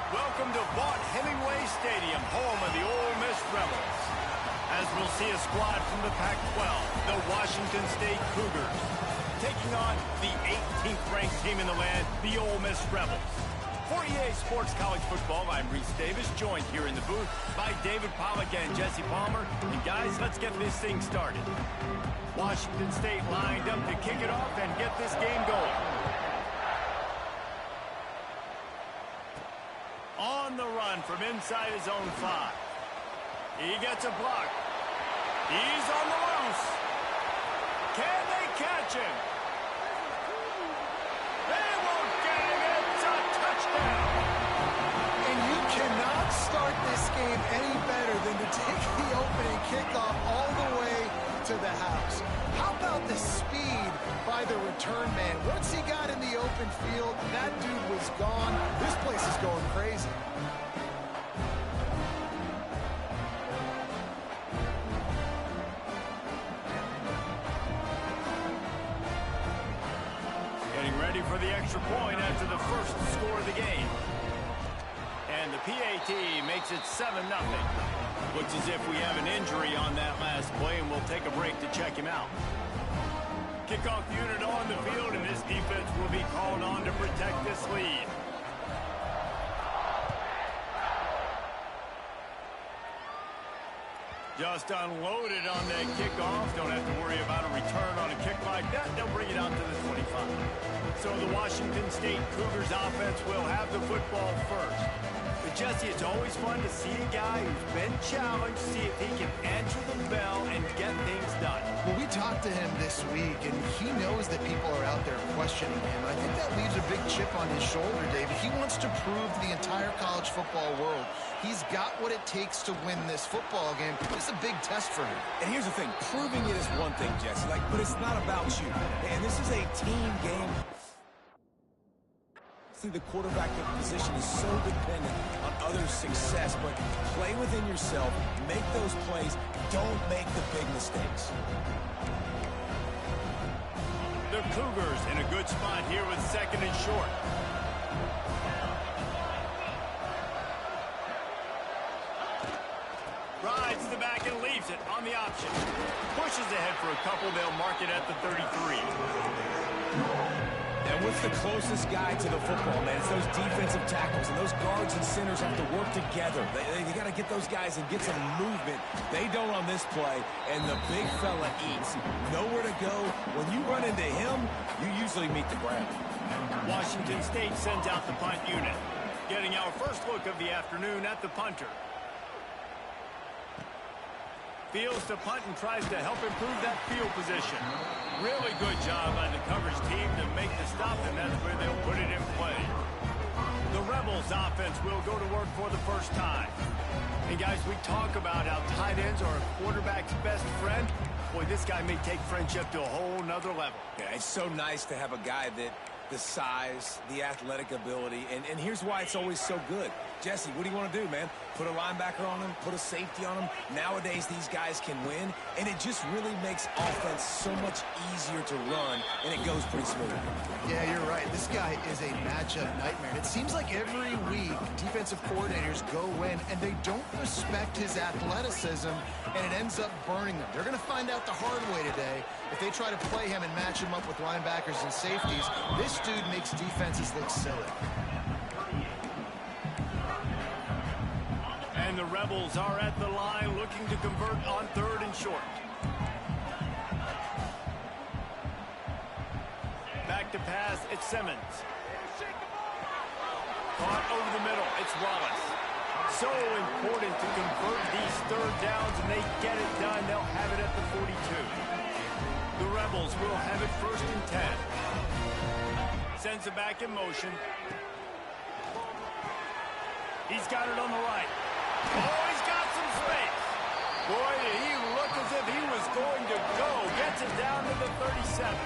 Welcome to Vaught Hemingway Stadium, home of the Ole Miss Rebels. As we'll see a squad from the Pac-12, the Washington State Cougars, taking on the 18th ranked team in the land, the Ole Miss Rebels. For EA Sports College Football, I'm Reese Davis, joined here in the booth by David Pollack and Jesse Palmer. And guys, let's get this thing started. Washington State lined up to kick it off and get this game going. On the run from inside his own 5. He gets a block. He's on the loose. Can they catch him? They won't get him. It's a touchdown. And you cannot start this game any better than to take the opening kickoff all the way to the house. How about the speed by the return man? Once he got in the open field, that dude was gone. This place is going crazy. Getting ready for the extra point after the first score of the game. And the PAT makes it 7-0. Looks as if we have an injury on that last play, and we'll take a break to check him out. Kickoff unit on the field, and this defense will be called on to protect this lead. Just unloaded on that kickoff. Don't have to worry about a return on a kick like that. They'll bring it out to the 25. So the Washington State Cougars offense will have the football first. But Jesse, it's always fun to see a guy who's been challenged, see if he can answer the bell and get things done. Well, we talked to him this week, and he knows that people are out there questioning him. I think that leaves a big chip on his shoulder, David. He wants to prove to the entire college football world he's got what it takes to win this football game. It's a big test for him. And here's the thing, proving it is one thing, Jesse, but it's not about you. And this is a team game. See, the quarterback position is so dependent on others' success, but play within yourself, make those plays, don't make the big mistakes. The Cougars in a good spot here with 2nd and short. Rides to the back and leaves it on the option. Pushes ahead for a couple. They'll mark it at the 33. And what's the closest guy to the football, man? It's those defensive tackles, and those guards and centers have to work together. They got to get those guys and get some movement. They don't on this play, and the big fella eats. Nowhere to go. When you run into him, you usually meet the ground. Washington State sends out the punt unit. Getting our first look of the afternoon at the punter. Fields to punt and tries to help improve that field position. Really good job by the coverage team to make the stop, and that's where they'll put it in play. The Rebels offense will go to work for the first time. And guys, we talk about how tight ends are a quarterback's best friend. Boy, this guy may take friendship to a whole nother level. Yeah, it's so nice to have a guy that the size, the athletic ability, and here's why it's always so good. Jesse, what do you want to do, man? Put a linebacker on him, put a safety on him. Nowadays, these guys can win, and it just really makes offense so much easier to run, and it goes pretty smooth. Yeah, you're right. This guy is a matchup nightmare. It seems like every week, defensive coordinators go in, and they don't respect his athleticism, and it ends up burning them. They're going to find out the hard way today. If they try to play him and match him up with linebackers and safeties, this dude makes defenses look silly. And the Rebels are at the line looking to convert on 3rd and short. Back to pass, it's Simmons. Caught over the middle, it's Wallace. So important to convert these 3rd downs, and they get it done. They'll have it at the 42. The Rebels will have it 1st and 10. Sends it back in motion. He's got it on the right. Oh, he's got some space. Boy, did he look as if he was going to go. Gets it down to the 37.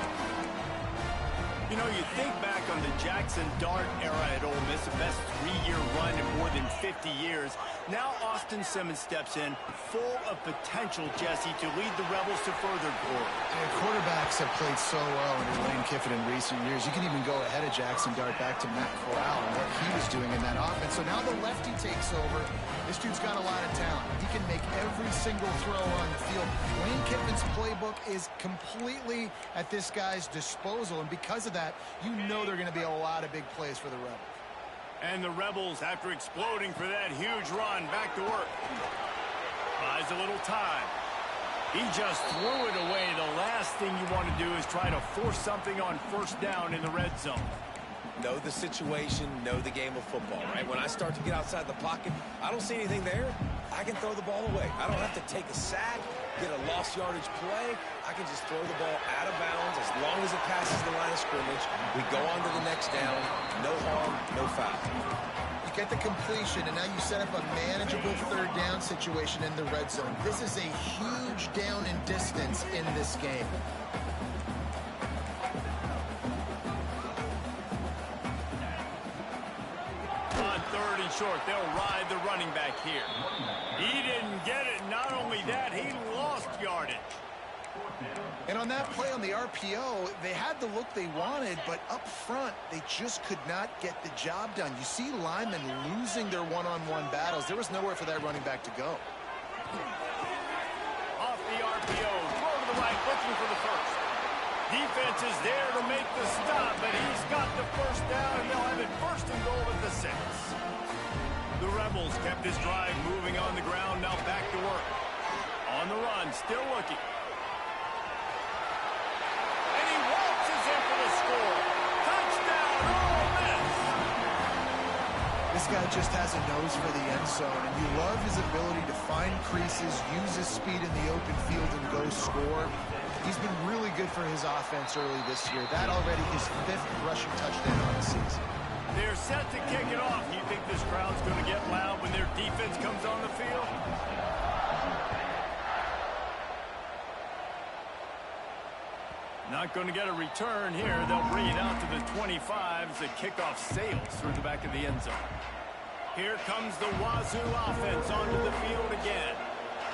You know, you think back on the Jackson Dart era at Ole Miss, the best 3-year run in more than 50 years. Now Austin Simmons steps in, full of potential, Jesse, to lead the Rebels to further glory. And quarterbacks have played so well under Lane Kiffin in recent years. You can even go ahead of Jackson Dart back to Matt Corral and what he was doing in that offense. So now the lefty takes over. This dude's got a lot of talent. He can make every single throw on the field. Lane Kiffin's playbook is completely at this guy's disposal, and because of that, you know there are going to be a lot of big plays for the Rebels. And the Rebels, after exploding for that huge run, back to work. Buys a little time. He just threw it away. The last thing you want to do is try to force something on first down in the red zone. Know the situation, know the game of football, right? When I start to get outside the pocket, I don't see anything there, I can throw the ball away. I don't have to take a sack, get a lost yardage play. I can just throw the ball out of bounds as long as it passes the line of scrimmage. We go on to the next down. No harm, no foul. You get the completion, and now you set up a manageable third down situation in the red zone. This is a huge down in distance in this game. On third and short, they'll ride the running back here. He didn't get it. Not only that, he lost yardage. And on that play on the RPO, they had the look they wanted, but up front, they just could not get the job done. You see linemen losing their one-on-one battles. There was nowhere for that running back to go. Off the RPO, throw to the right, looking for the first. Defense is there to make the stop, but he's got the first down, and they'll have it first and goal at the 6. The Rebels kept this drive moving on the ground, now back to work. On the run, still looking. And he waltzes in for the score. Touchdown, Ole Miss! This guy just has a nose for the end zone, and you love his ability to find creases, use his speed in the open field, and go score. He's been really good for his offense early this year. That already his 5th rushing touchdown on the season. They're set to kick it off. You think this crowd's going to get loud when their defense comes on the field? Not going to get a return here. They'll bring it out to the 25 as the kickoff sails through the back of the end zone. Here comes the Wazoo offense onto the field again.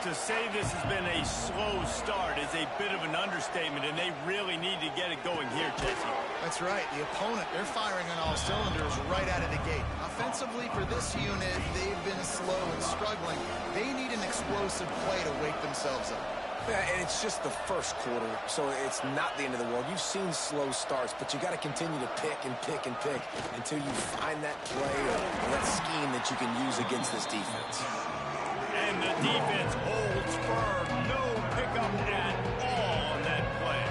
To say this has been a slow start is a bit of an understatement, and they really need to get it going here, Jesse. That's right. The opponent, they're firing on all cylinders right out of the gate. Offensively, for this unit, they've been slow and struggling. They need an explosive play to wake themselves up. Yeah, and it's just the first quarter, so it's not the end of the world. You've seen slow starts, but you got to continue to pick and pick and pick until you find that play or that scheme that you can use against this defense. And the defense holds firm. No pickup at all on that play.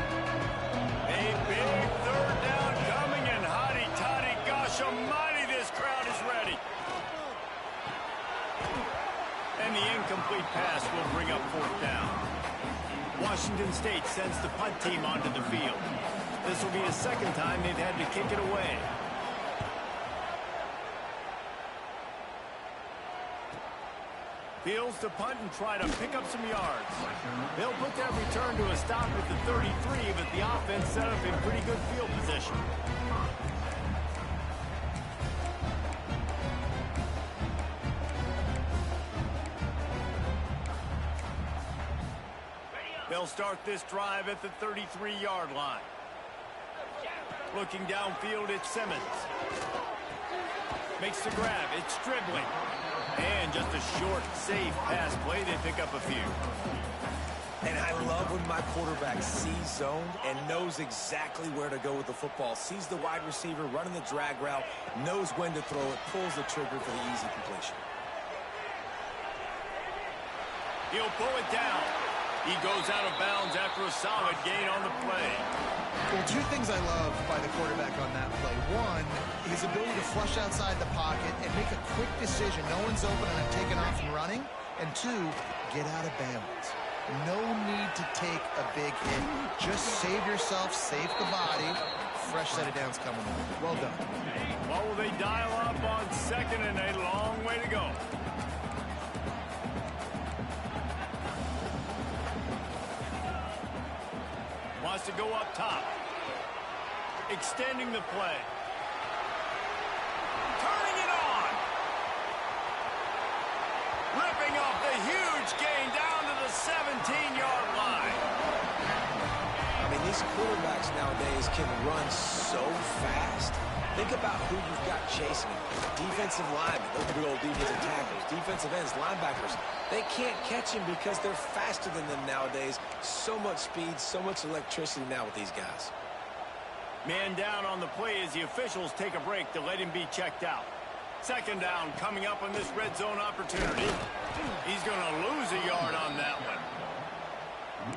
A big third down coming, and hotty-toddy, gosh almighty, this crowd is ready. And the incomplete pass will bring up 4th down. Washington State sends the punt team onto the field. This will be the 2nd time they've had to kick it away. Fields to punt and try to pick up some yards. They'll put that return to a stop at the 33, but the offense set up in pretty good field position. They'll start this drive at the 33-yard line. Looking downfield, it's Simmons. Makes the grab, it's Stribling. And just a short, safe pass play, they pick up a few. And I love when my quarterback sees zoned and knows exactly where to go with the football. Sees the wide receiver running the drag route, knows when to throw it, pulls the trigger for the easy completion. He'll pull it down. He goes out of bounds after a solid gain on the play. Well, 2 things I love by the quarterback on that play. 1, his ability to flush outside the pocket and make a quick decision. No one's open and I'm taking off and running. And 2, get out of bounds. No need to take a big hit. Just save yourself, save the body. Fresh set of downs coming in. Well done. Well, will they dial up on 2nd and a long way to go? Wants to go up top. Extending the play. Turning it on. Ripping off the huge gain down to the 17-yard line. I mean, these quarterbacks nowadays can run so fast. Think about who you've got chasing him. Defensive linemen, those big old defensive tackles, defensive ends, linebackers. They can't catch him because they're faster than them nowadays. So much speed, so much electricity now with these guys. Man down on the play as the officials take a break to let him be checked out. Second down coming up on this red zone opportunity. He's going to lose a yard on that one.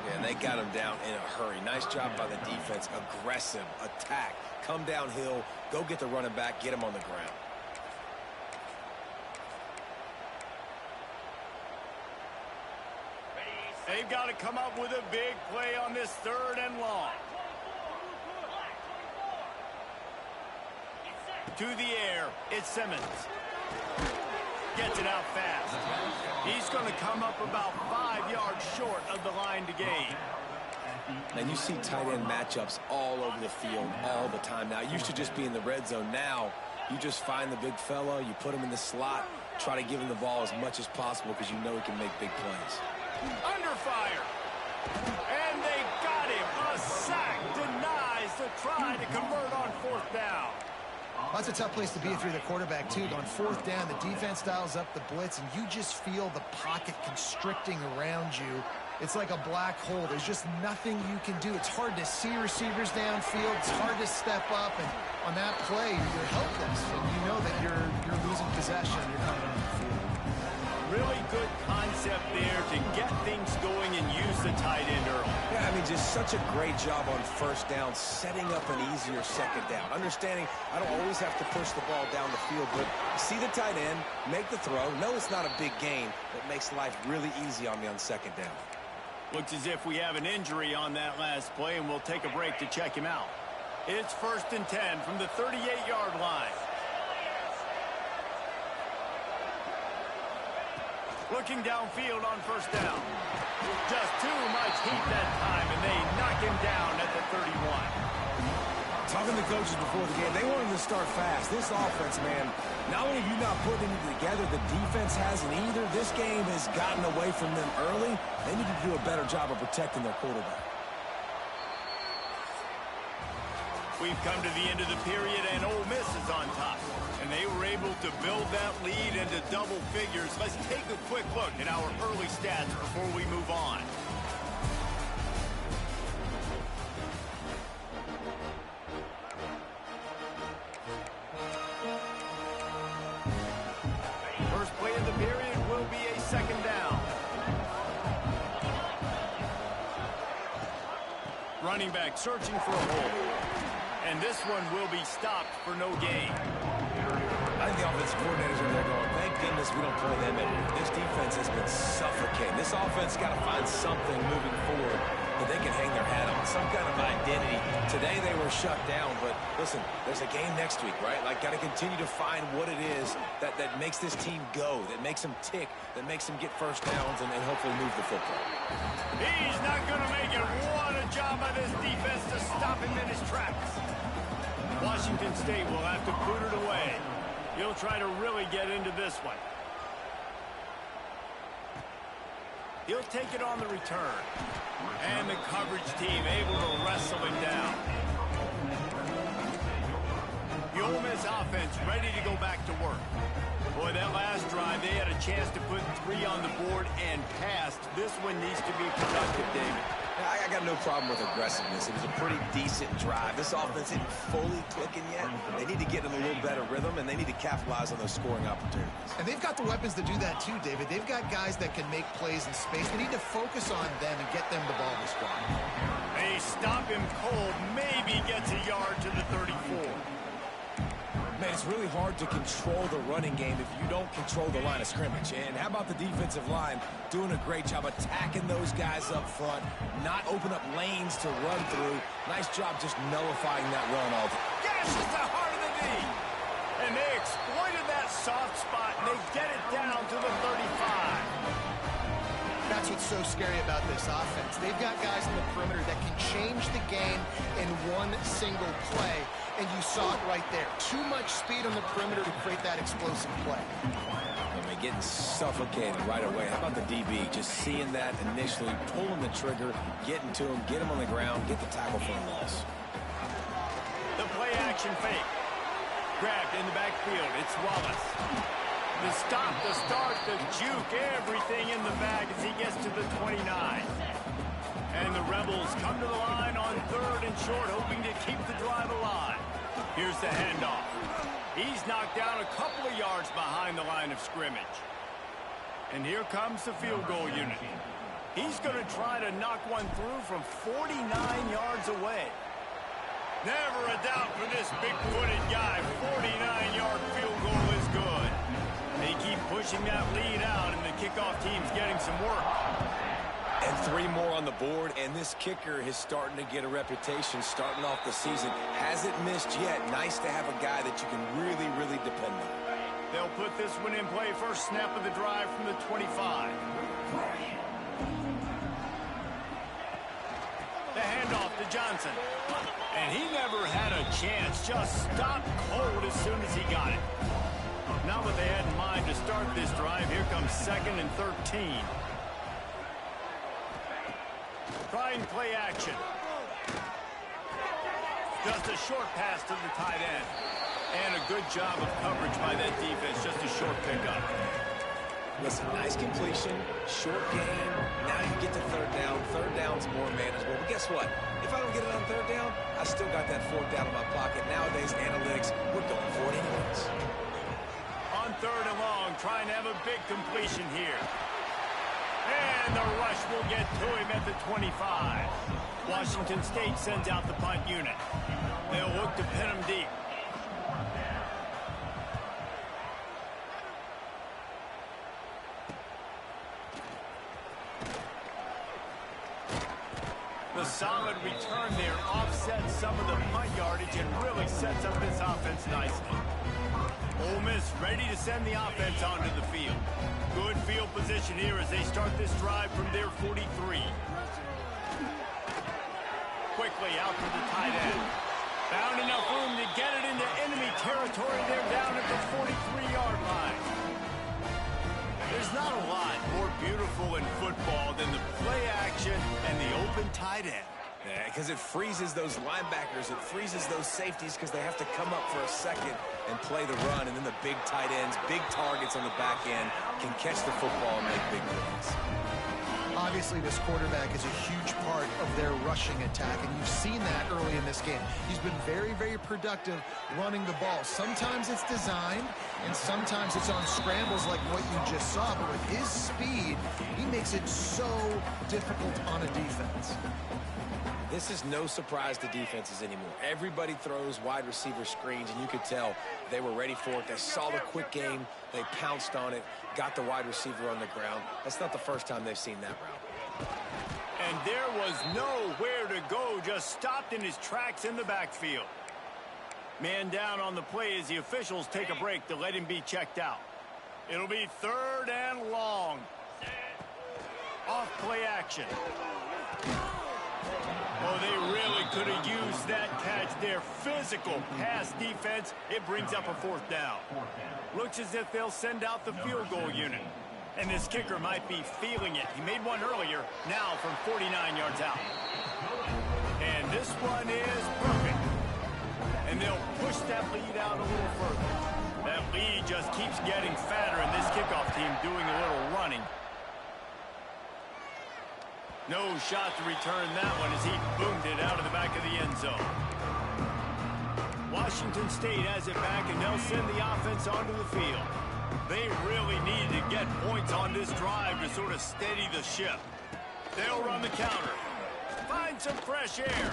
Yeah, and they got him down in a hurry. Nice job by the defense. Aggressive attack. Come downhill. Go get the running back. Get him on the ground. They've got to come up with a big play on this 3rd and long. To the air, it's Simmons. Gets it out fast. He's going to come up about 5 yards short of the line to gain. And you see tight end matchups all over the field all the time now. It used to just be in the red zone. Now you just find the big fella, you put him in the slot, try to give him the ball as much as possible because you know he can make big plays. Under fire. And they got him. A sack denies the try to convert on 4th down. That's a tough place to be if you're the quarterback, too. On 4th down, the defense dials up the blitz, and you just feel the pocket constricting around you. It's like a black hole. There's just nothing you can do. It's hard to see receivers downfield. It's hard to step up, and on that play, you're helpless, and you know that you're losing possession. You're coming on the field. Really good concept there to get things going and use the tight end early. Yeah, I mean, just such a great job on 1st down, setting up an easier 2nd down. Understanding I don't always have to push the ball down the field, but see the tight end, make the throw. No, it's not a big gain, but makes life really easy on me on 2nd down. Looks as if we have an injury on that last play, and we'll take a break to check him out. It's 1st and 10 from the 38-yard line. Looking downfield on 1st down. Just too much heat that time, and they knock him down at the 31. Talking to coaches before the game, they wanted to start fast. This offense, man, not only have you not putting it together, the defense hasn't either. This game has gotten away from them early. They need to do a better job of protecting their quarterback. We've come to the end of the period, and Ole Miss is on top. And they were able to build that lead into double figures. Let's take a quick look at our early stats before we move on. First play of the period will be a 2nd down. Running back searching for a hole. And this one will be stopped for no gain. I think the offensive coordinators are there going, thank goodness we don't play them anymore. This defense has been suffocating. This offense got to find something moving forward that they can hang their hat on, some kind of identity. Today they were shut down, but listen, there's a game next week, right? Like, got to continue to find what it is that makes this team go, that makes them tick, that makes them get 1st downs and hopefully move the football. He's not going to make it. What a job by this defense to stop him in his tracks. Washington State will have to boot it away. He'll try to really get into this one. He'll take it on the return. And the coverage team able to wrestle him down. The Ole Miss offense ready to go back to work. Boy, that last drive, they had a chance to put 3 on the board and passed. This one needs to be productive, David. I got no problem with aggressiveness. It was a pretty decent drive. This offense isn't fully clicking yet. They need to get in a little better rhythm, and they need to capitalize on those scoring opportunities. And they've got the weapons to do that too, David. They've got guys that can make plays in space. They need to focus on them and get them the ball this squad. They stop him cold. Maybe gets a yard to the 34. Man, it's really hard to control the running game if you don't control the line of scrimmage. And how about the defensive line doing a great job attacking those guys up front, not open up lanes to run through. Nice job just nullifying that run all day. Gashes the heart of the knee. And they exploited that soft spot, and they get it down to the 35. That's what's so scary about this offense. They've got guys in the perimeter that can change the game in one single play. And you saw it right there. Too much speed on the perimeter to create that explosive play. I mean, getting suffocated right away. How about the DB? Just seeing that initially, pulling the trigger, getting to him, get him on the ground, get the tackle for a loss. The play action fake. Grabbed in the backfield. It's Wallace. The stop, the start, the juke, everything in the bag as he gets to the 29. And the Rebels come to the line on 3rd and short, hoping to keep the drive alive. Here's the handoff. He's knocked down a couple of yards behind the line of scrimmage. And here comes the field goal unit. He's going to try to knock one through from 49 yards away. Never a doubt for this big-footed guy. 49-yard field goal is good. They keep pushing that lead out, and the kickoff team's getting some work. And 3 more on the board, and this kicker is starting to get a reputation starting off the season. Hasn't missed yet. Nice to have a guy that you can really, really depend on. They'll put this one in play. First snap of the drive from the 25. The handoff to Johnson. And he never had a chance. Just stopped cold as soon as he got it. Not what they had in mind to start this drive. Here comes 2nd and 13. Trying play action. Just a short pass to the tight end. And a good job of coverage by that defense. Just a short pickup. Listen, nice completion, short gain. Now you get to 3rd down. 3rd down's more manageable. But guess what? If I don't get it on 3rd down, I still got that 4th down in my pocket. Nowadays, analytics, we're going for it anyways. On 3rd and long, trying to have a big completion here. And the rush will get to him at the 25. Washington State sends out the punt unit. They'll look to pin him deep. The solid return there offsets some of the punt yardage and really sets up this offense nicely. Ole Miss ready to send the offense onto the field. Good field position here as they start this drive from their 43. Quickly out to the tight end. Found enough room to get it into enemy territory. They're down at the 43-yard line. There's not a lot more beautiful in football than the play action and the open tight end. Yeah, because it freezes those linebackers. It freezes those safeties because they have to come up for a second and play the run. And then the big tight ends, big targets on the back end can catch the football and make big plays. Obviously, this quarterback is a huge part of their rushing attack, and you've seen that early in this game. He's been very, very productive running the ball. Sometimes it's designed, and sometimes it's on scrambles like what you just saw. But with his speed, he makes it so difficult on a defense. This is no surprise to defenses anymore. Everybody throws wide receiver screens, and you could tell they were ready for it. They saw the quick game. They pounced on it, got the wide receiver on the ground. That's not the first time they've seen that route. And there was nowhere to go, just stopped in his tracks in the backfield. Man down on the play as the officials take a break to let him be checked out. It'll be 3rd and long. Off play action. Oh, they really could have used that catch there. Physical pass defense. It brings up a 4th down. Looks as if they'll send out the field goal unit. And this kicker might be feeling it. He made one earlier, now from 49 yards out. And this one is perfect. And they'll push that lead out a little further. That lead just keeps getting fatter, and this kickoff team doing a little running. No shot to return that one as he boomed it out of the back of the end zone. Washington State has it back, and they'll send the offense onto the field. They really need to get points on this drive to sort of steady the ship. They'll run the counter. Find some fresh air.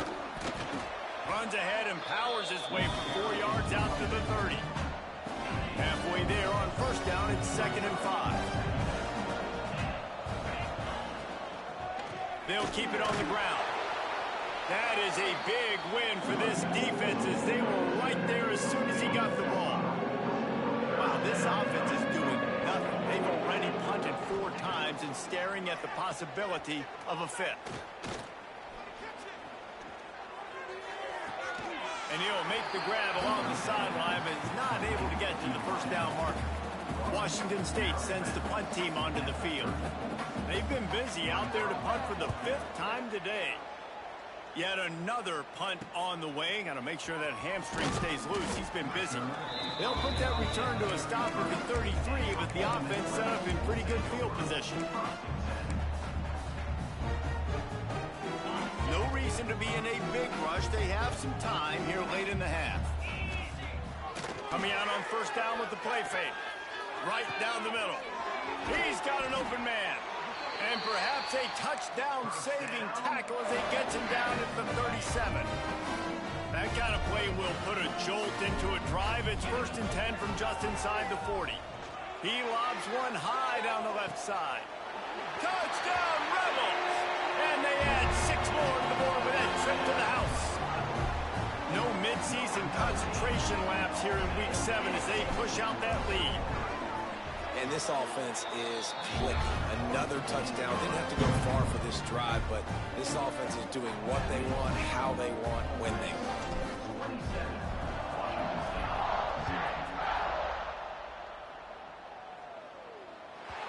Runs ahead and powers his way for 4 yards out to the 30. Halfway there on 1st down, it's 2nd and 5. They'll keep it on the ground. That is a big win for this defense as they were right there as soon as he got the ball. Wow, this offense is doing nothing. They've already punted 4 times and staring at the possibility of a 5th. And he'll make the grab along the sideline, but is not able to get to the 1st down marker. Washington State sends the punt team onto the field. They've been busy out there to punt for the 5th time today. Yet another punt on the way. Got to make sure that hamstring stays loose. He's been busy. They'll put that return to a stop at the 33, but the offense set up in pretty good field position. No reason to be in a big rush. They have some time here late in the half. Coming out on first down with the play fake. Right down the middle. He's got an open man. And perhaps a touchdown-saving tackle as he gets him down at the 37. That kind of play will put a jolt into a drive. It's 1st and 10 from just inside the 40. He lobs one high down the left side. Touchdown, Rebels! And they add 6 more to the board with that trip to the house. No midseason concentration laps here in Week 7 as they push out that lead. And this offense is clicking. Another touchdown. Didn't have to go far for this drive, but this offense is doing what they want, how they want, when they want.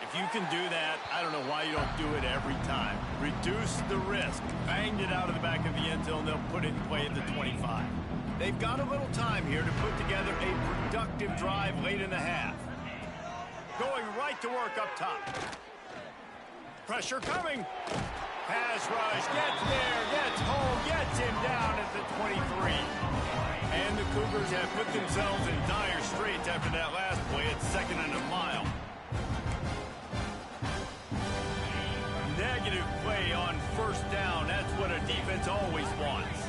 If you can do that, I don't know why you don't do it every time. Reduce the risk. Banged it out of the back of the end zone. They'll put it in play at the 25. They've got a little time here to put together a productive drive late in the half. Going right to work up top. Pressure coming. Pass rush. Gets there. Gets home. Gets him down at the 23. And the Cougars have put themselves in dire straits after that last play. It's 2nd and a mile. Negative play on first down. That's what a defense always wants.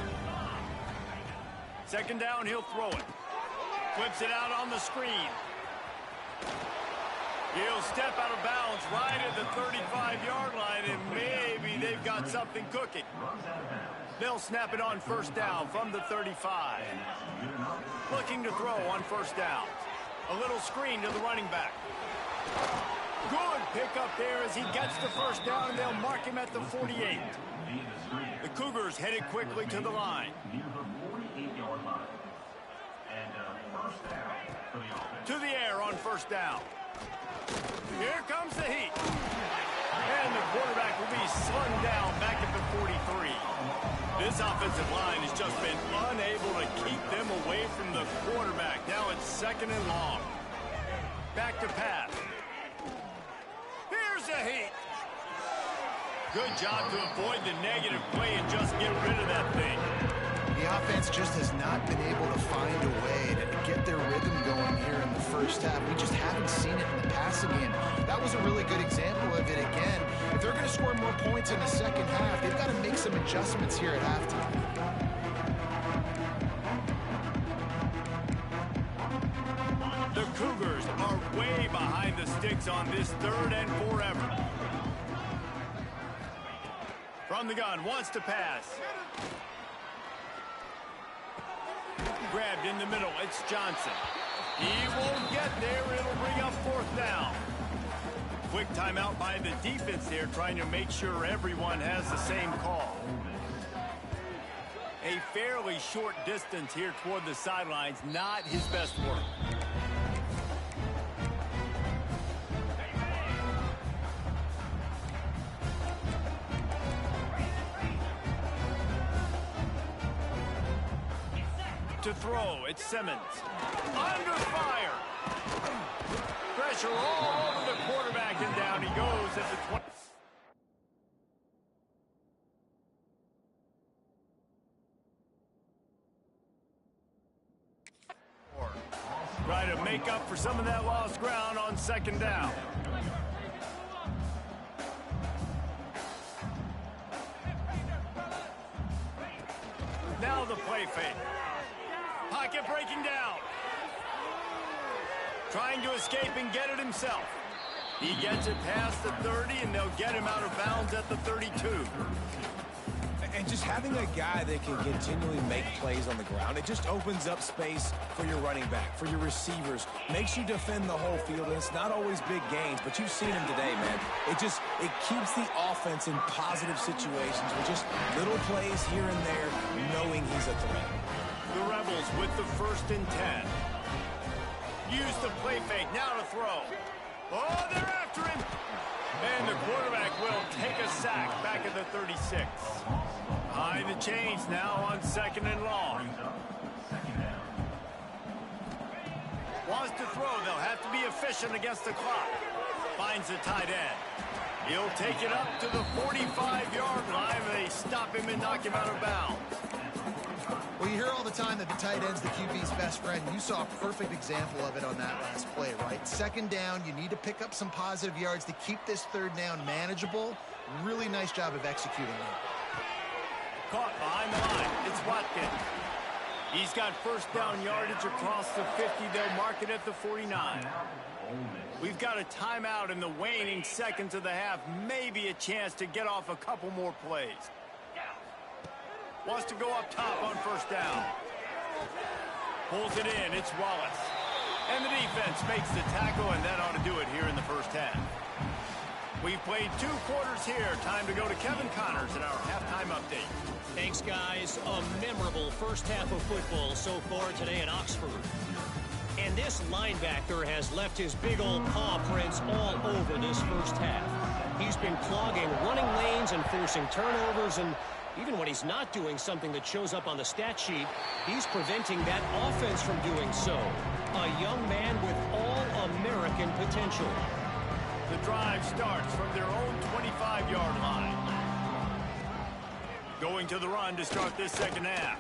2nd down, he'll throw it. Flips it out on the screen. He'll step out of bounds right at the 35-yard line, and maybe they've got something cooking. They'll snap it on first down from the 35. Looking to throw on first down. A little screen to the running back. Good pickup there as he gets the first down, and they'll mark him at the 48. The Cougars headed quickly to the line. To the air on first down. Here comes the heat. And the quarterback will be slung down back at the 43. This offensive line has just been unable to keep them away from the quarterback. Now it's 2nd and long. Back to pass. Here's the heat. Good job to avoid the negative play and just get rid of that thing. The offense just has not been able to find a way to get their rhythm going here in the first half. We just haven't seen it in the passing game. That was a really good example of it again. If they're going to score more points in the second half, they've got to make some adjustments here at halftime. The Cougars are way behind the sticks on this 3rd and forever. From the gun, wants to pass. Grabbed in the middle, it's Johnson. He won't get there, it'll bring up 4th down. Quick timeout by the defense there, trying to make sure everyone has the same call. A fairly short distance here toward the sidelines, not his best work. To throw, it's Simmons. Under fire. Pressure all over the quarterback, and down he goes at the 20. Try to make up for some of that lost ground on 2nd down. Now the play fake. Pocket breaking down. Trying to escape and get it himself. He gets it past the 30, and they'll get him out of bounds at the 32. And just having a guy that can continually make plays on the ground, it just opens up space for your running back, for your receivers, makes you defend the whole field. And it's not always big gains, but you've seen him today, man. It keeps the offense in positive situations with just little plays here and there, knowing he's a threat. The Rebels with the 1st and 10. Use the play fake. Now to throw. Oh, they're after him. And the quarterback will take a sack back at the 36. High the chains now on 2nd and long. Wants to throw. They'll have to be efficient against the clock. Finds the tight end. He'll take it up to the 45-yard line. They stop him and knock him out of bounds. Well, you hear all the time that the tight end's the QB's best friend. You saw a perfect example of it on that last play, right? 2nd down, you need to pick up some positive yards to keep this 3rd down manageable. Really nice job of executing it. Caught behind the line. It's Watkins. He's got 1st down yardage across the 50. They'll mark it at the 49. We've got a timeout in the waning seconds of the half. Maybe a chance to get off a couple more plays. Wants to go up top on 1st down. Pulls it in. It's Wallace. And the defense makes the tackle, and that ought to do it here in the 1st half. We've played 2 quarters here. Time to go to Kevin Connors in our halftime update. Thanks, guys. A memorable 1st half of football so far today in Oxford. And this linebacker has left his big old paw prints all over this 1st half. He's been clogging running lanes and forcing turnovers, and even when he's not doing something that shows up on the stat sheet, he's preventing that offense from doing so. A young man with all-American potential. The drive starts from their own 25-yard line. Going to the run to start this 2nd half.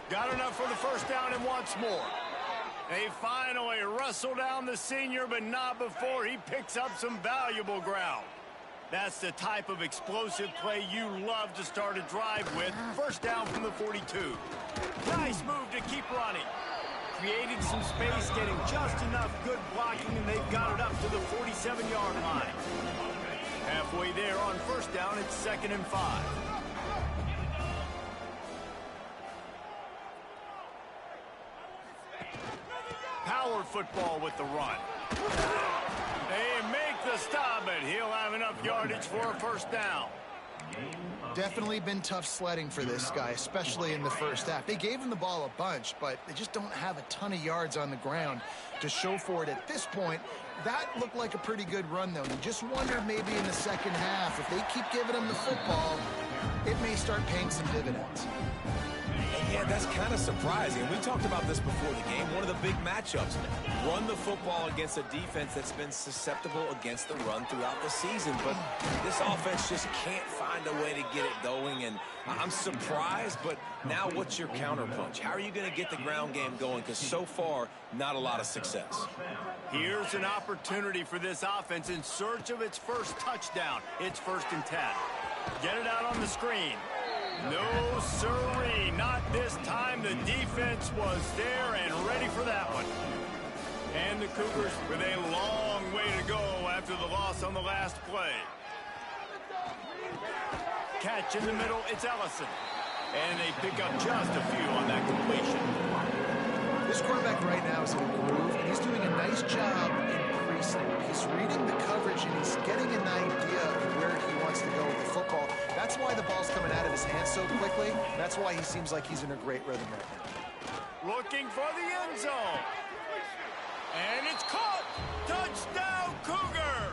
Got enough for the 1st down and wants more. They finally wrestle down the senior, but not before he picks up some valuable ground. That's the type of explosive play you love to start a drive with. 1st down from the 42. Nice move to keep running. Creating some space, getting just enough good blocking, and they've got it up to the 47-yard line. Halfway there on 1st down, it's 2nd and 5. Power football with the run. They make the stop, but he'll have enough yardage for a 1st down. Definitely been tough sledding for this guy, especially in the 1st half. They gave him the ball a bunch, but they just don't have a ton of yards on the ground to show for it at this point. That looked like a pretty good run, though. You just wonder maybe in the 2nd half, if they keep giving him the football, it may start paying some dividends. Yeah, that's kind of surprising. We talked about this before the game. One of the big matchups. Run the football against a defense that's been susceptible against the run throughout the season. But this offense just can't find a way to get it going. And I'm surprised, but now what's your counterpunch? How are you going to get the ground game going? Because so far, not a lot of success. Here's an opportunity for this offense in search of its 1st touchdown. It's 1st and 10. Get it out on the screen. No, sirree, not this time. The defense was there and ready for that one. And the Cougars with a long way to go after the loss on the last play. Catch in the middle, it's Ellison. And they pick up just a few on that completion. This quarterback right now is in a groove, and he's doing a nice job increasing. He's reading the coverage, and he's getting an idea of where he wants to go with the football. That's why the ball's coming out of his hands so quickly. That's why he seems like he's in a great rhythm right now. Looking for the end zone. And it's caught. Touchdown, Cougars.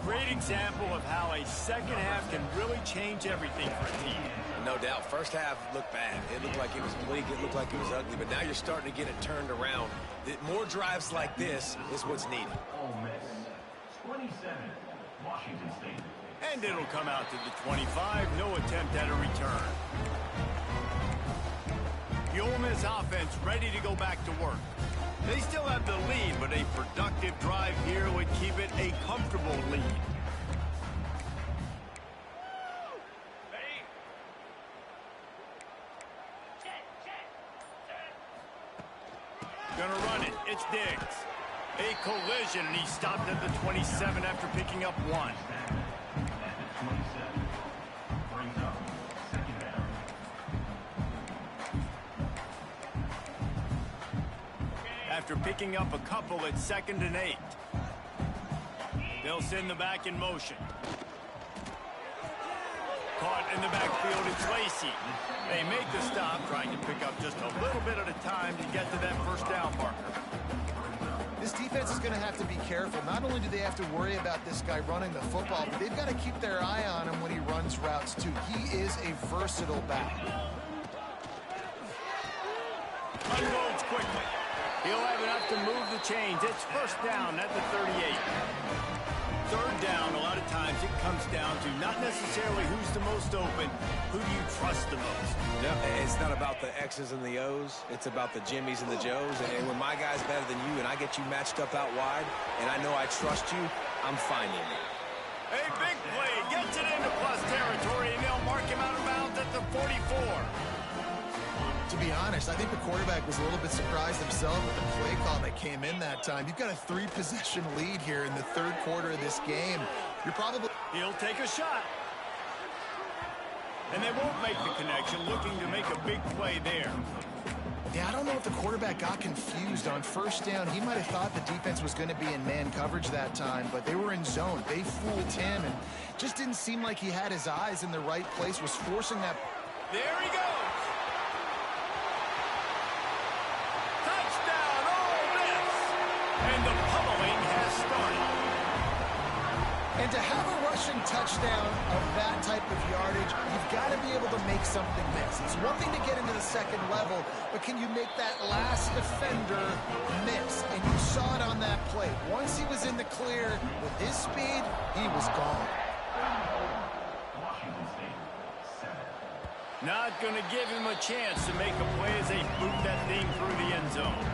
Great example of how a 2nd half can really change everything for a team. No doubt. 1st half looked bad. It looked like it was weak. It looked like it was ugly. But now you're starting to get it turned around. More drives like this is what's needed. 27, Washington State. And it'll come out to the 25. No attempt at a return. The Ole Miss offense ready to go back to work. They still have the lead, but a productive drive here would keep it a comfortable lead. Gonna run it. It's Diggs. A collision, and he stopped at the 27 after picking up 1. After picking up a couple, it's 2nd and 8. They'll send the back in motion. caught in the backfield. It's Lacy. They make the stop, trying to pick up just a little bit at a time to get to that first down marker. This defense is going to have to be careful. Not only do they have to worry about this guy running the football, but they've got to keep their eye on him when he runs routes, too. He is a versatile back. Unloads quickly. He'll have enough to move the chains. It's first down at the 38. Third down, a lot of times it comes down to not necessarily who's the most open, who do you trust the most? Yeah. It's not about the X's and the O's. It's about the Jimmys and the Joes. And when my guy's better than you and I get you matched up out wide and I know I trust you, I'm finding it. A big play gets it into plus territory, and they'll mark him out of bounds at the 44. To be honest, I think the quarterback was a little bit surprised himself with the play call that came in that time. You've got a 3-possession lead here in the third quarter of this game. You're probably... He'll take a shot. And they won't make the connection, looking to make a big play there. Yeah, I don't know if the quarterback got confused on first down. He might have thought the defense was going to be in man coverage that time, but they were in zone. They fooled him, and just didn't seem like he had his eyes in the right place, was forcing that... There he goes. Touchdown, Ole Miss. And the pummeling has started. And to have a rushing touchdown of that type of yardage, you've got to be able to make something miss. It's one thing to get into the second level, but can you make that last defender miss? And you saw it on that play. Once he was in the clear, with his speed, he was gone. Washington State, 7. Not going to give him a chance to make a play as they boot that thing through the end zone.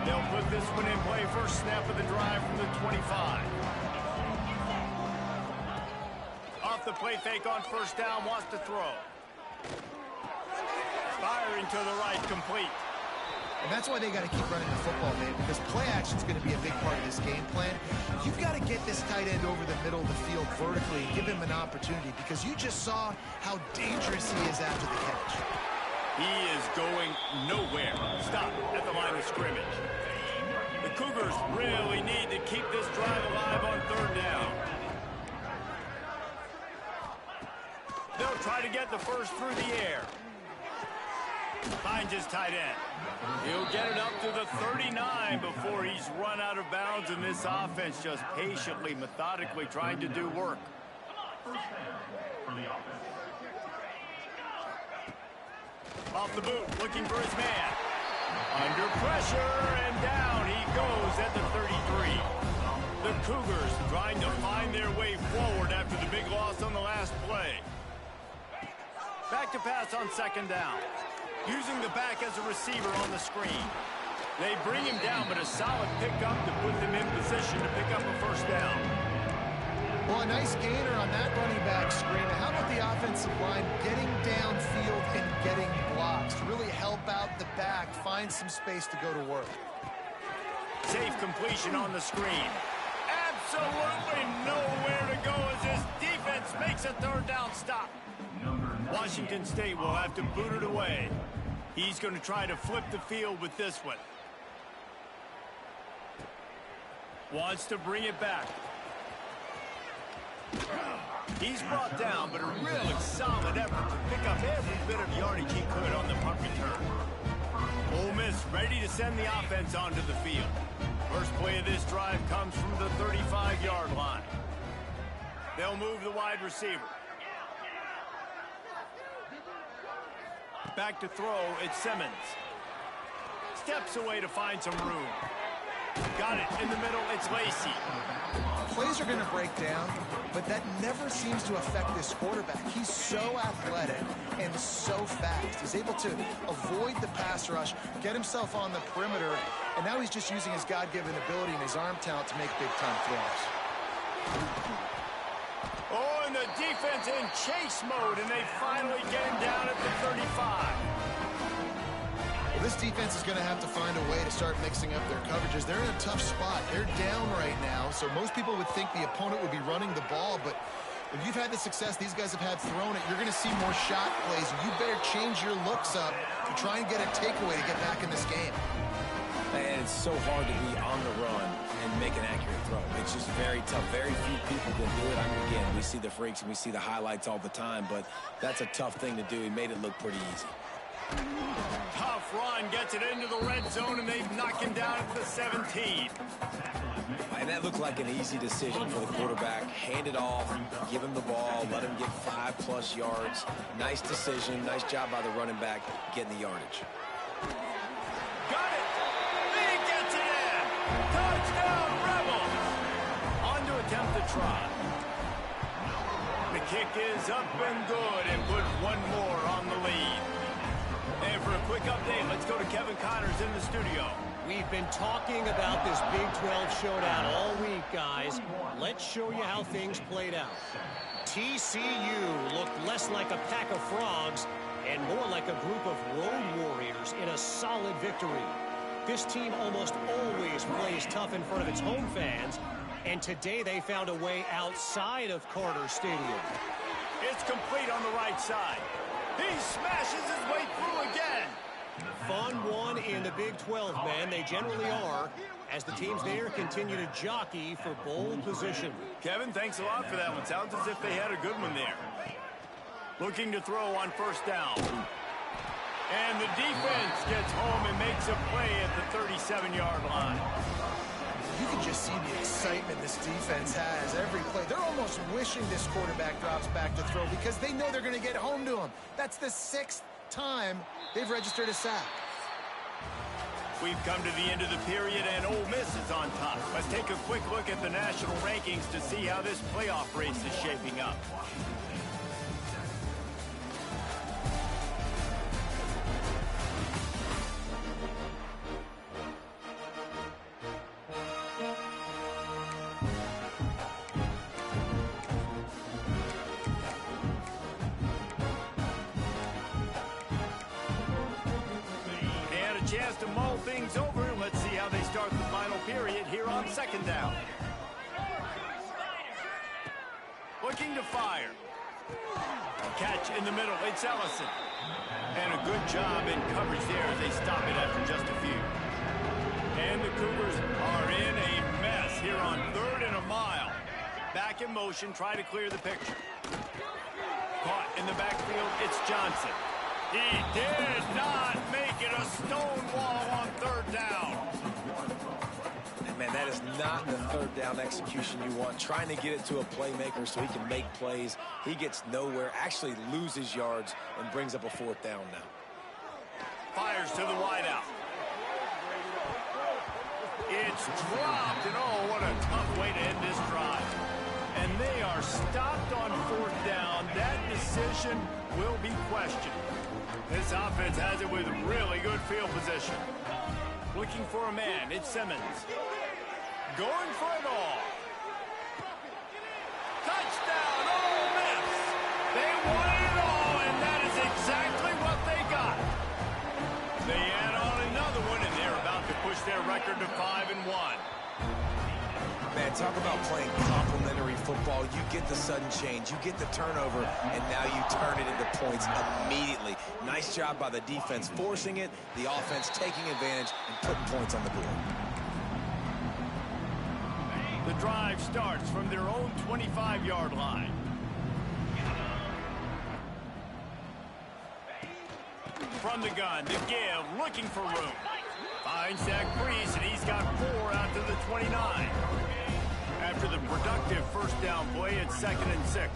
They'll put this one in play first snap of the drive from the 25. Off the play fake on first down, wants to throw. Firing to the right, complete. And that's why they got to keep running the football, man, because play action is going to be a big part of this game plan. You've got to get this tight end over the middle of the field vertically and give him an opportunity, because you just saw how dangerous he is after the catch. He is going nowhere. Stop at the line of scrimmage. The Cougars really need to keep this drive alive on third down. They'll try to get the first through the air. Finds his tight end. He'll get it up to the 39 before he's run out of bounds, and this offense just patiently, methodically trying to do work. First down for the offense. Off the boot, looking for his man. Under pressure, and down he goes at the 33. The Cougars trying to find their way forward after the big loss on the last play. Back to pass on second down. Using the back as a receiver on the screen. They bring him down, but a solid pickup to put them in position to pick up a first down. Well, a nice gainer on that running back screen. How about the offensive line getting downfield and getting blocks to really help out the back, find some space to go to work? Safe completion on the screen. Absolutely nowhere to go as this defense makes a third down stop. Washington State will have to boot it away. He's going to try to flip the field with this one. Wants to bring it back. He's brought down, but a really solid effort to pick up every bit of yardage he could on the punt return. Ole Miss ready to send the offense onto the field. First play of this drive comes from the 35-yard line. They'll move the wide receiver. Back to throw, it's Simmons. Steps away to find some room. Got it in the middle, it's Lacy. Plays are going to break down, but that never seems to affect this quarterback. He's so athletic and so fast. He's able to avoid the pass rush, get himself on the perimeter, and now he's just using his God-given ability and his arm talent to make big-time throws. Oh, and the defense in chase mode, and they finally get him down at the 35. Well, this defense is going to have to find a way to start mixing up their coverages. They're in a tough spot. They're down right now, so most people would think the opponent would be running the ball, but if you've had the success these guys have had throwing it, you're going to see more shot plays. You better change your looks up to try and get a takeaway to get back in this game. And it's so hard to be on the run and make an accurate throw. It's just very tough. Very few people can do it. I mean, again, we see the freaks and we see the highlights all the time, but that's a tough thing to do. He made it look pretty easy. Tough run, gets it into the red zone, and they've knocked him down at the 17. And that looked like an easy decision for the quarterback. Hand it off, give him the ball, let him get 5+ yards. Nice decision. Nice job by the running back getting the yardage. Got it! He gets it in! Touchdown, Rebels! On to attempt the try. The kick is up and good and puts one more on the lead. And for a quick update, let's go to Kevin Connors in the studio. We've been talking about this Big 12 showdown all week, guys. Let's show you how things played out. TCU looked less like a pack of frogs and more like a group of road warriors in a solid victory. This team almost always plays tough in front of its home fans, and today they found a way outside of Carter Stadium. It's complete on the right side. He smashes his way through again. Fun one in the Big 12, man. They generally are, as the teams there continue to jockey for bowl position. Kevin, thanks a lot for that one. Sounds as if they had a good one there. Looking to throw on first down. And the defense gets home and makes a play at the 37-yard line. You can just see the excitement this defense has every play. They're almost wishing this quarterback drops back to throw because they know they're going to get home to him. That's the 6th time they've registered a sack. We've come to the end of the period, and Ole Miss is on top. Let's take a quick look at the national rankings to see how this playoff race is shaping up. Chance to mull things over. Let's see how they start the final period here on second down. Looking to fire. Catch in the middle. It's Ellison. And a good job in coverage there as they stop it after just a few. And the Cougars are in a mess here on 3rd and a mile. Back in motion, try to clear the picture. Caught in the backfield, it's Johnson. He did not make it a stone wall on 3rd down. And man, that is not the 3rd down execution you want. Trying to get it to a playmaker so he can make plays. He gets nowhere, actually loses yards, and brings up a 4th down now. Fires to the wideout. It's dropped, and oh, what a tough way to end this drive. And they are stopped on 4th down. That decision will be questioned. This offense has it with really good field position. Looking for a man, it's Simmons. Going for it all. Touchdown, Ole Miss. They wanted it all, and that is exactly what they got. They add on another one, and they're about to push their record to 5-1. Man, talk about playing complementary football. You get the sudden change, you get the turnover, and now you turn it into points immediately. Nice job by the defense forcing it, the offense taking advantage and putting points on the board. The drive starts from their own 25-yard line. From the gun, the give, looking for room. Finds Zach Brees, and he's got 4 out to the 29. After the productive first down play, it's 2nd and 6.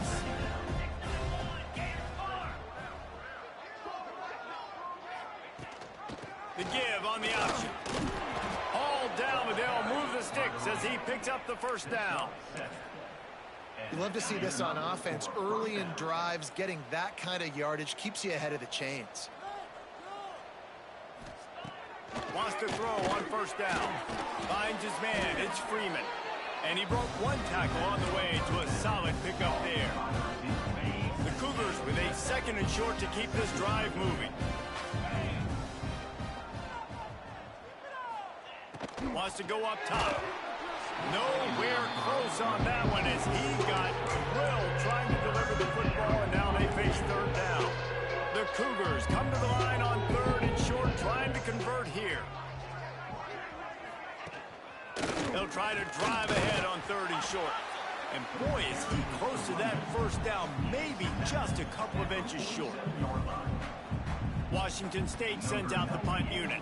The give on the option. Hauled down, but they'll move the sticks as he picks up the first down. You love to see this on offense. Early in drives, getting that kind of yardage keeps you ahead of the chains. Wants to throw on first down. Finds his man. It's Freeman. And he broke one tackle on the way to a solid pickup there. The Cougars with a 2nd and short to keep this drive moving. Wants to go up top. Nowhere close on that one as he got drilled trying to deliver the football, and now they face 3rd down. The Cougars come to the line on 3rd and short, trying to convert here. They'll try to drive ahead on 3rd and short. And boy, is he close to that first down, maybe just a couple of inches short. Washington State sends out the punt unit.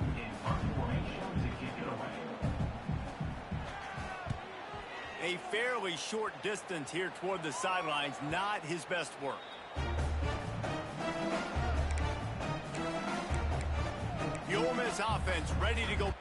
A fairly short distance here toward the sidelines, not his best work. The Ole Miss offense ready to go.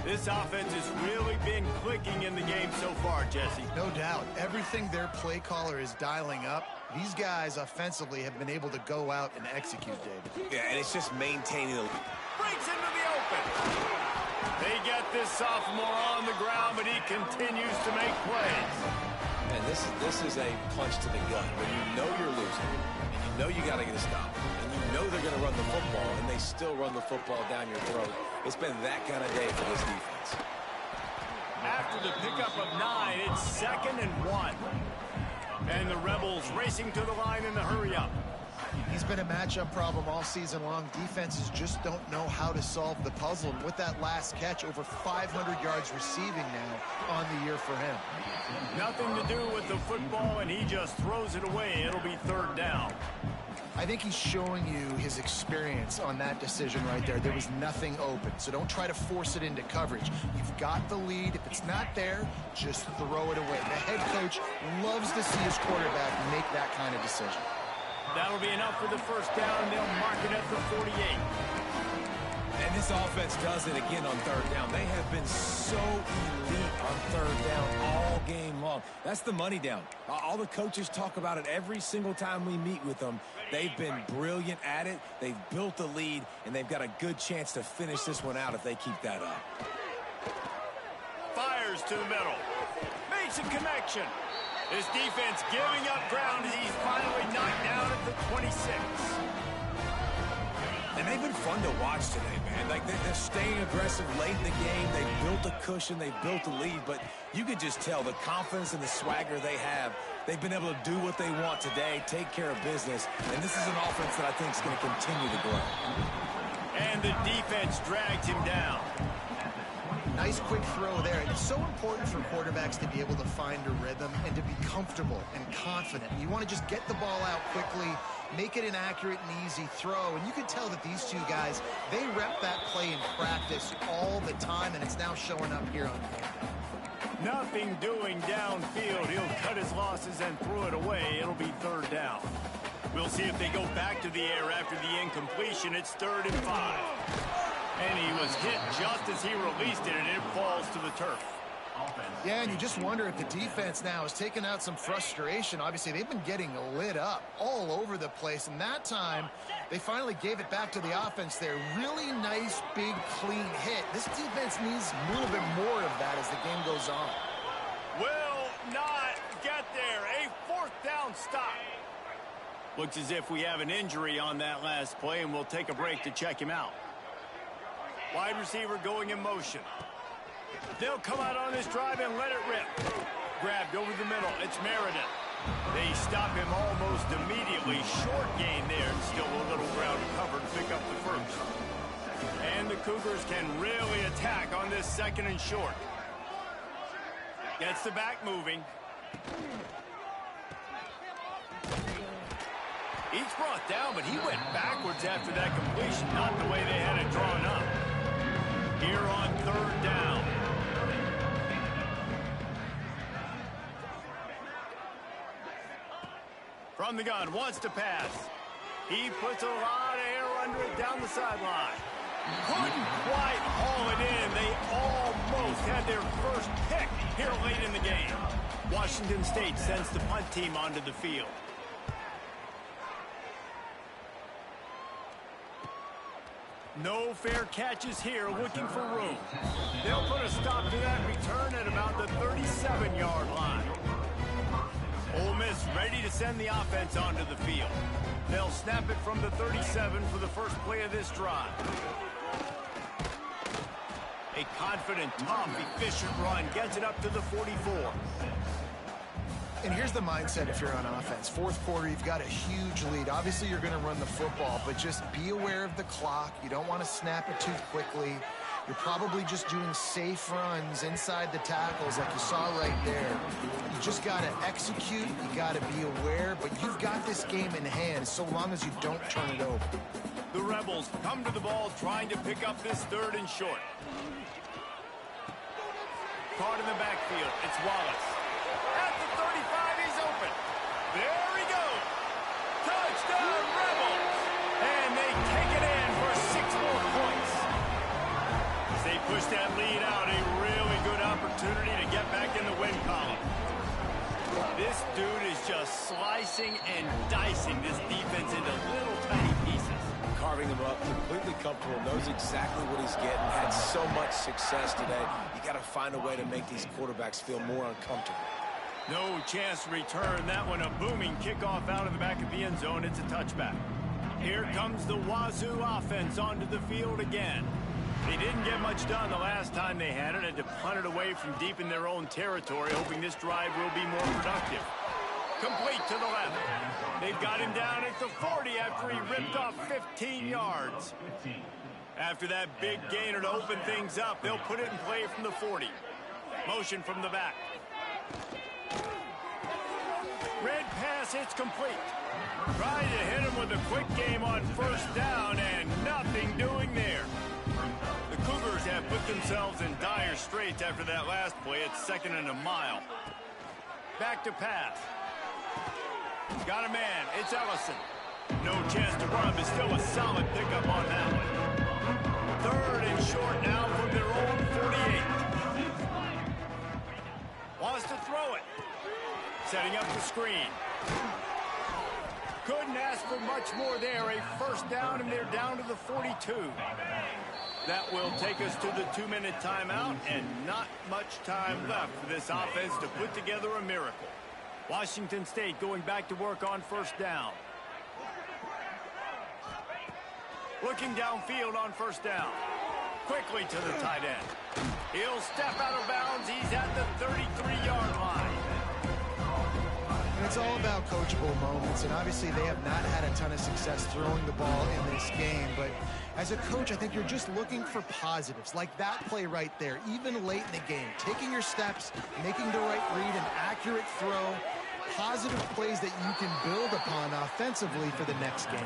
This offense has really been clicking in the game so far, Jesse. No doubt. Everything their play caller is dialing up, these guys offensively have been able to go out and execute, David. Yeah, and it's just maintaining the... Breaks into the open. They get this sophomore on the ground, but he continues to make plays. And this is a punch to the gut. When you know you're losing, and you know you got to get a stop, and you know they're going to run the football, and they still run the football down your throat. It's been that kind of day for this defense. After the pickup of 9, it's 2nd and 1. And the Rebels racing to the line in the hurry-up. He's been a matchup problem all season long. Defenses just don't know how to solve the puzzle. And with that last catch, over 500 yards receiving now on the year for him. Nothing to do with the football, and he just throws it away. It'll be 3rd down. I think he's showing you his experience on that decision right there. There was nothing open, so don't try to force it into coverage. You've got the lead. If it's not there, just throw it away. The head coach loves to see his quarterback make that kind of decision. That'll be enough for the first down, and they'll mark it at the 48. And this offense does it again on 3rd down. They have been so elite on 3rd down all game long. That's the money down. All the coaches talk about it every single time we meet with them. They've been brilliant at it. They've built the lead, and they've got a good chance to finish this one out if they keep that up. Fires to the middle. Makes a connection. This defense giving up ground as he's finally knocked down at the 26. And they've been fun to watch today, man. Like, they're staying aggressive late in the game. They've built a cushion. They've built a lead. But you could just tell the confidence and the swagger they have. They've been able to do what they want today, take care of business. And this is an offense that I think is going to continue to grow. And the defense dragged him down. Nice quick throw there. And it's so important for quarterbacks to be able to find a rhythm and to be comfortable and confident. You want to just get the ball out quickly, make it an accurate and easy throw. And you can tell that these two guys, they rep that play in practice all the time, and it's now showing up here on camp. Nothing doing downfield. He'll cut his losses and throw it away. It'll be 3rd down. We'll see if they go back to the air after the incompletion. It's 3rd and 5. And he was hit just as he released it, and it falls to the turf. Yeah, and you just wonder if the defense now has taken out some frustration. Obviously, they've been getting lit up all over the place, and that time they finally gave it back to the offense there. Really nice, big, clean hit. This defense needs a little bit more of that as the game goes on. Will not get there. A 4th down stop. Looks as if we have an injury on that last play, and we'll take a break to check him out. Wide receiver going in motion. They'll come out on this drive and let it rip. Grabbed over the middle. It's Meredith. They stop him almost immediately. Short gain there, and still a little ground covered to pick up the first. And the Cougars can really attack on this 2nd and short. Gets the back moving. Each brought down, but he went backwards after that completion. Not the way they had it drawn up. Here on 3rd down. From the gun, wants to pass. He puts a lot of air under it down the sideline. Couldn't quite haul it in. They almost had their first pick here late in the game. Washington State sends the punt team onto the field. No fair catches here, looking for room. They'll put a stop to that return at about the 37-yard line. Ole Miss ready to send the offense onto the field. They'll snap it from the 37 for the first play of this drive. A confident, tough, efficient run gets it up to the 44. And here's the mindset if you're on offense. 4th quarter, you've got a huge lead. Obviously, you're going to run the football, but just be aware of the clock. You don't want to snap it too quickly. You're probably just doing safe runs inside the tackles like you saw right there. You just got to execute. You got to be aware, but you've got this game in hand so long as you don't turn it over. The Rebels come to the ball trying to pick up this 3rd and short. Caught in the backfield. It's Wallace. At the 35, he's open. There he goes. Touchdown, Rebels. And they take it in for 6 more points. As they push that lead out, a really good opportunity to get back in the win column. This dude is just slicing and dicing this defense into little tiny pieces. Carving him up, completely comfortable, knows exactly what he's getting, had so much success today. You got to find a way to make these quarterbacks feel more uncomfortable. No chance to return that one. A booming kickoff out of the back of the end zone. It's a touchback. Here comes the Wazoo offense onto the field again. They didn't get much done the last time they had it. Had to punt it away from deep in their own territory, hoping this drive will be more productive. Complete to the left. They've got him down at the 40 after he ripped off 15 yards. After that big gainer to open things up, they'll put it in play from the 40. Motion from the back. Red pass, it's complete. Trying to hit him with a quick game on 1st down, and nothing doing there. The Cougars have put themselves in dire straits after that last play. It's 2nd and a mile. Back to pass. Got a man. It's Ellison. No chance to run, but still a solid pickup on that one. 3rd and short now from their own 48. Wants to throw it. Setting up the screen. Couldn't ask for much more there. A 1st down, and they're down to the 42. That will take us to the 2-minute timeout, and not much time left for this offense to put together a miracle. Washington State going back to work on 1st down. Looking downfield on 1st down. Quickly to the tight end. He'll step out of bounds. He's at the 33-yard line. And It's all about coachable moments, and obviously they have not had a ton of success throwing the ball in this game, but as a coach, I think you're just looking for positives, like that play right there, even late in the game, taking your steps, making the right read, an accurate throw, positive plays that you can build upon offensively for the next game.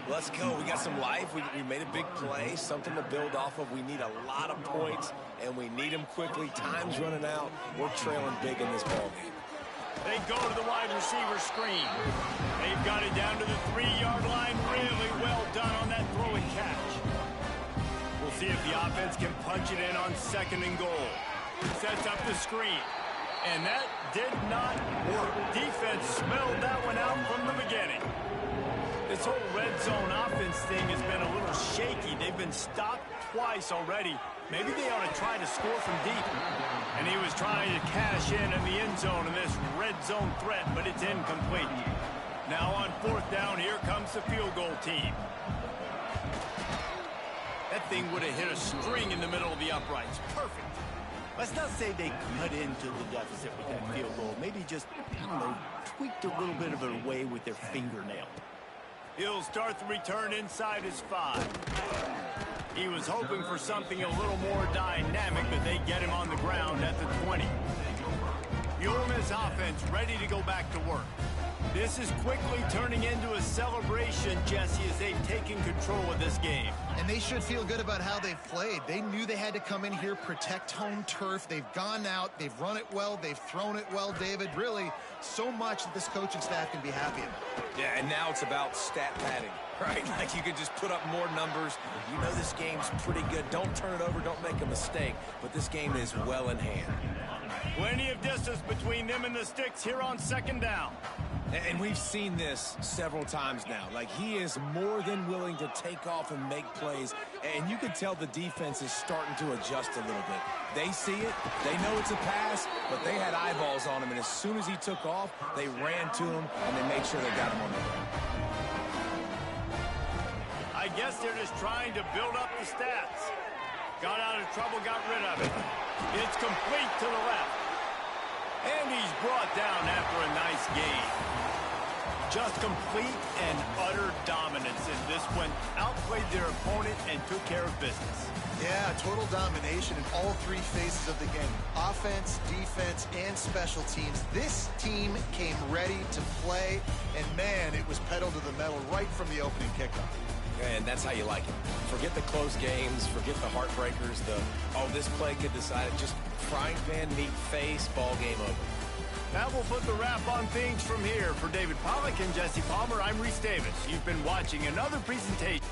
Let's go. We got some life. We made a big play, something to build off of. We need a lot of points, and we need them quickly. Time's running out. We're trailing big in this ballgame. They go to the wide receiver screen. They've got it down to the 3-yard line. Really well done on that throw and catch. We'll see if the offense can punch it in on 2nd and goal. Sets up the screen. And that did not work. Defense smelled that one out from the beginning. This whole red zone offense thing has been a little shaky. They've been stopped twice already. Maybe they ought to try to score from deep. And he was trying to cash in the end zone in this red zone threat, but it's incomplete. Now on 4th down, here comes the field goal team. That thing would have hit a string in the middle of the uprights. Perfect. Let's not say they cut into the deficit with that field goal. Maybe just, I don't know, tweaked a little bit of it away with their fingernail. He'll start the return inside his 5. He was hoping for something a little more dynamic, but they get him on the ground at the 20. The Ole Miss offense ready to go back to work. This is quickly turning into a celebration, Jesse, as they've taken control of this game. And they should feel good about how they've played. They knew they had to come in here, protect home turf. They've gone out, they've run it well, they've thrown it well, David. Really, so much that this coaching staff can be happy about. Yeah, and now it's about stat padding, right? Like you could just put up more numbers. You know this game's pretty good. Don't turn it over, don't make a mistake. But this game is well in hand. Plenty of distance between them and the sticks here on 2nd down. And we've seen this several times now. Like, he is more than willing to take off and make plays. And you can tell the defense is starting to adjust a little bit. They see it. They know it's a pass, but they had eyeballs on him. And as soon as he took off, they ran to him, and they made sure they got him on the ground. I guess they're just trying to build up the stats. Got out of trouble, got rid of it. It's complete to the left. And he's brought down after a nice gain. Just complete and utter dominance in this one. Outplayed their opponent and took care of business. Yeah, total domination in all 3 phases of the game. Offense, defense, and special teams. This team came ready to play, and man, it was pedal to the metal right from the opening kickoff. And that's how you like it. Forget the close games, forget the heartbreakers, this play could decide it. Just frying pan, meat face, ball game over. That will put the wrap on things from here. For David Pollack and Jesse Palmer, I'm Reese Davis. You've been watching another presentation.